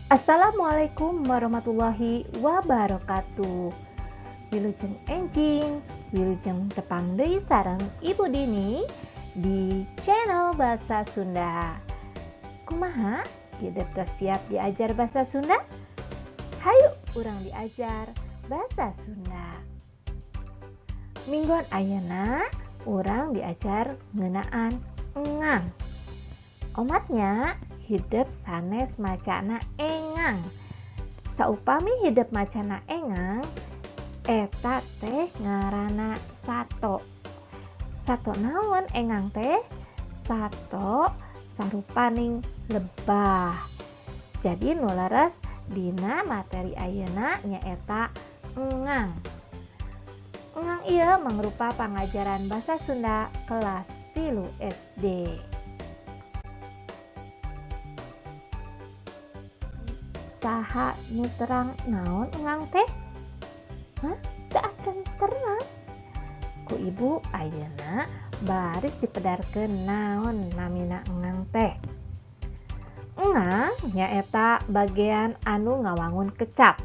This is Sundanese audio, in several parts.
Assalamualaikum warahmatullahi wabarakatuh. Wilujeng enjing, wilujeng tepang deui sareng Ibu Dini di channel Bahasa Sunda. Kumaha? Hidup siap diajar bahasa Sunda? Hayu urang diajar bahasa Sunda. Mingguan ayeuna urang diajar ngeunaan engang. Omatnya hidup sanes macana engang. Saupami hidup macana engang, eta teh ngaranna sato. Sato naon engang teh? Sato sarupaning lebah. Jadi nu leres dina materi ayeuna nyaeta engang. Engang ieu mangrupa pangajaran basa Sunda kelas 3 SD. Saha nu terang naon engang teh? Teu acan terang. Ku ibu ayeuna baris dipedarkeun naon namina engang teh. Engang nyaeta bagean anu ngawangun kecap,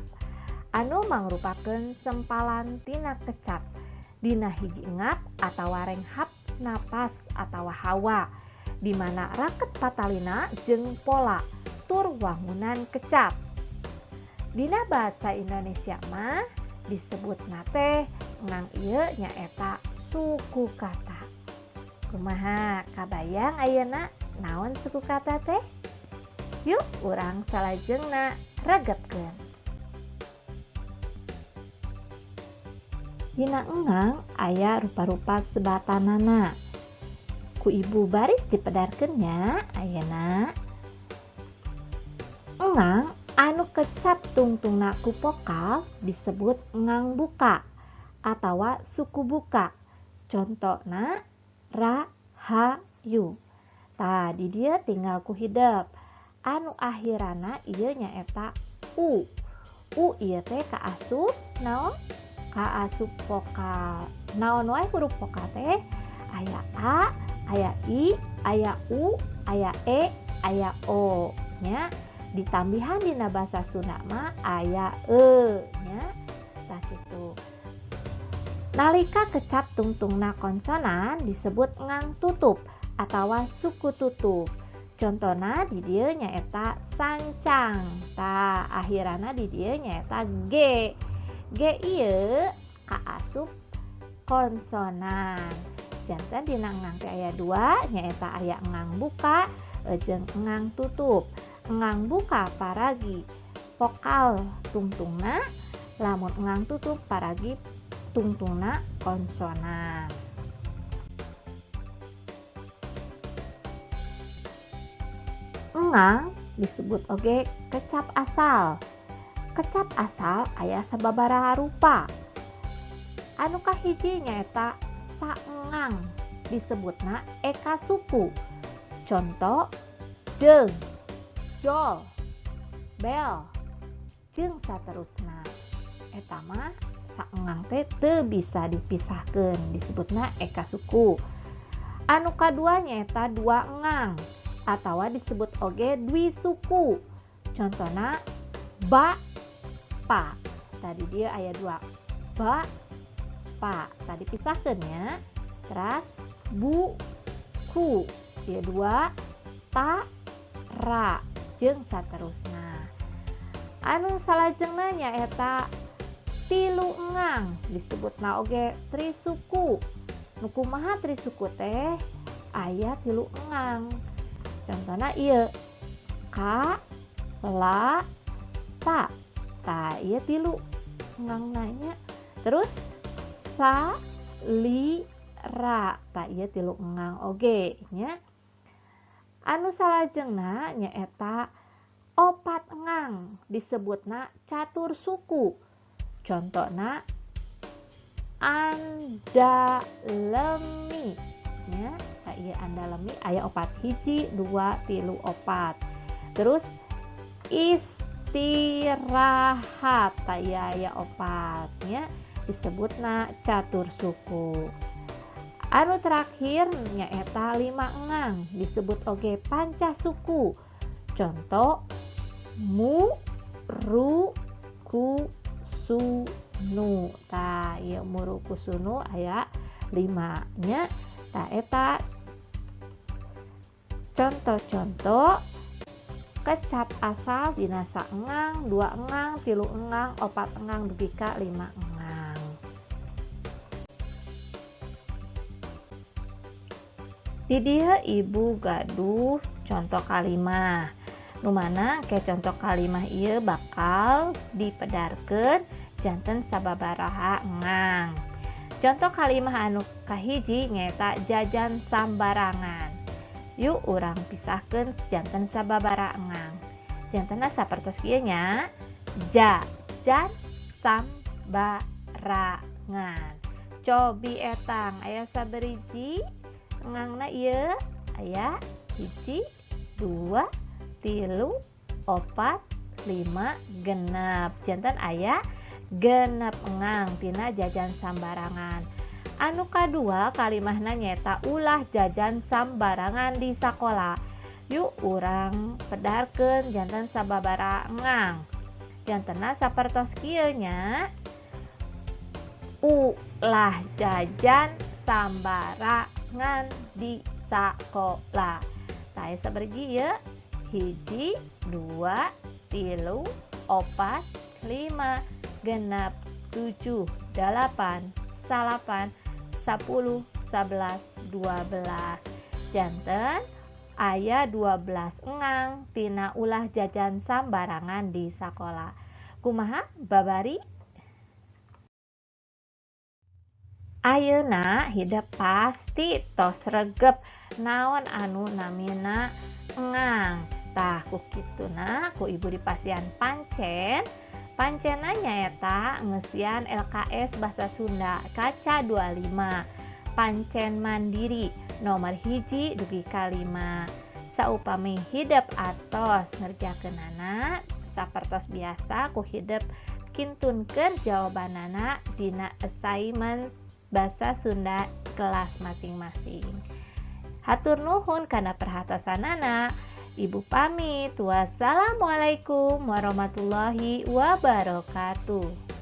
anu mangrupakeun sempalan tina kecap dina hiji engap atawa renghap napas atawa hawa, di mana raket patalina jeung pola tur wangunan kecap. Dina bahasa Indonesia mah disebutna teh engang ieu nyaeta suku kata. Kumaha kabayang ayeuna naon suku kata teh? Yuk urang salajengna regepkeun. Dina engang aya rupa-rupa sebatanana. Ku ibu baris dipedarkeun nya ayeuna. Engang anu kecap tungtungna ku vokal disebut engang buka atawa suku buka. Contona rahayu. Tah di dieu tinggal ku hideup. Anu akhirana ieu nyaeta u. U ieu teh kaasup naon? Kaasup vokal. Naon wae huruf vokal teh? Aya a, aya i, aya u, aya e, aya o nya. Ditambihan dina bahasa Sunda mah aya nya. Tah kitu. Nalika kecap tungtungna konsonan disebut engang tutup atawa suku tutup. Contona di dieu nyaeta sancang. Tah akhirana di dieu nyaeta g. G ieu kaasup konsonan. Janten dina engang teh aya 2 nyaeta aya engang buka jeung engang tutup. Engang buka paragi vokal tungtungna, lamun engang tutup paragi tungtungna konsonan. Engang disebut oge kecap asal. Kecap asal aya sababaraha rupa. Anu kahiji nyaeta saengang, disebutna eka suku. Conto jeung, jol, bel, jeung saterusna. Eta mah saengang teh teu bisa dipisahkeun, disebutna eka suku. Anu kadua nyaeta dua engang atawa disebut oge dwi suku. Contona ba, pa. Tadi dia aya 2. Ba, pa. Tadi pisahkeun nya. Teras bu, ku. Ieu 2. Ta, ra. Jeung saterusna. Anu salajengna nyaeta 3 engang, disebutna oge trisuku. Nu kumaha trisuku teh? Aya 3 engang. Contona ieu ka, la, ta. Tah ieu 3 engangna nya. Terus sa, li, ra. Tah ieu 3 engang oge nya. Anu salajengna nyaeta 4 engang, disebutna catur suku. Contona andalemi nya. Tah ieu andalemi aya 4 hiji, 2, 3, 4. Terus istirahat. Tah ieu aya 4 nya, disebutna catur suku. Anu terakhir nyaeta 5 engang, disebut oge panca suku. Contoh mu ru ku su nu. Tah ieu muru kusunu aya 5 nya. Tah eta contoh-contoh kecap asal dina saengang, 2 engang, 3 engang, 4 engang dugi ka 5 engang. Di dieu ibu gaduh contoh kalimah. Nu mana ke contoh kalimah ieu bakal dipedarkeun janten sababaraha engang. Contoh kalimah anu kahiji nyaeta jajan sambarangan. Yuk urang pisahkeun janten sababaraha engang. Jantena sapertos kieu nya. Jajan sambarangan. Cobi etang aya saberiji engangna ieu? Aya 1, 2, 3, 4, 5, genep. Janten aya genep engang tina jajan sambarangan. Anu kadua kalimahna nyaeta ulah jajan sambarangan di sakola. Yuk urang pedarkeun janten sababaraha engang. Jantena sapertos kieu nya. Ulah jajan sambarangan di sakola. Tah saberiji ieu? 1, 2, 3, 4, 5, genep, 7, 8, 9, 10, 11, 12. Janten aya 12 engang tina ulah jajan sambarangan di sakola. Kumaha babari? Ayeuna hideep pasti tos regep naon anu namina engang. Tah ku kituna ku ibu dipasian Pancena nyaeta ngeusian LKS Basa Sunda kaca 25. Pancen mandiri nomor 1 dugi ka 5. Saupami hideep atos ngerjakeunana sapertos biasa ku hideep kintunkeun jawabanana dina assignment Basa Sunda kelas masing-masing. Hatur nuhun kana perhatosanana. Ibu pamit. Wassalamualaikum warahmatullahi wabarakatuh.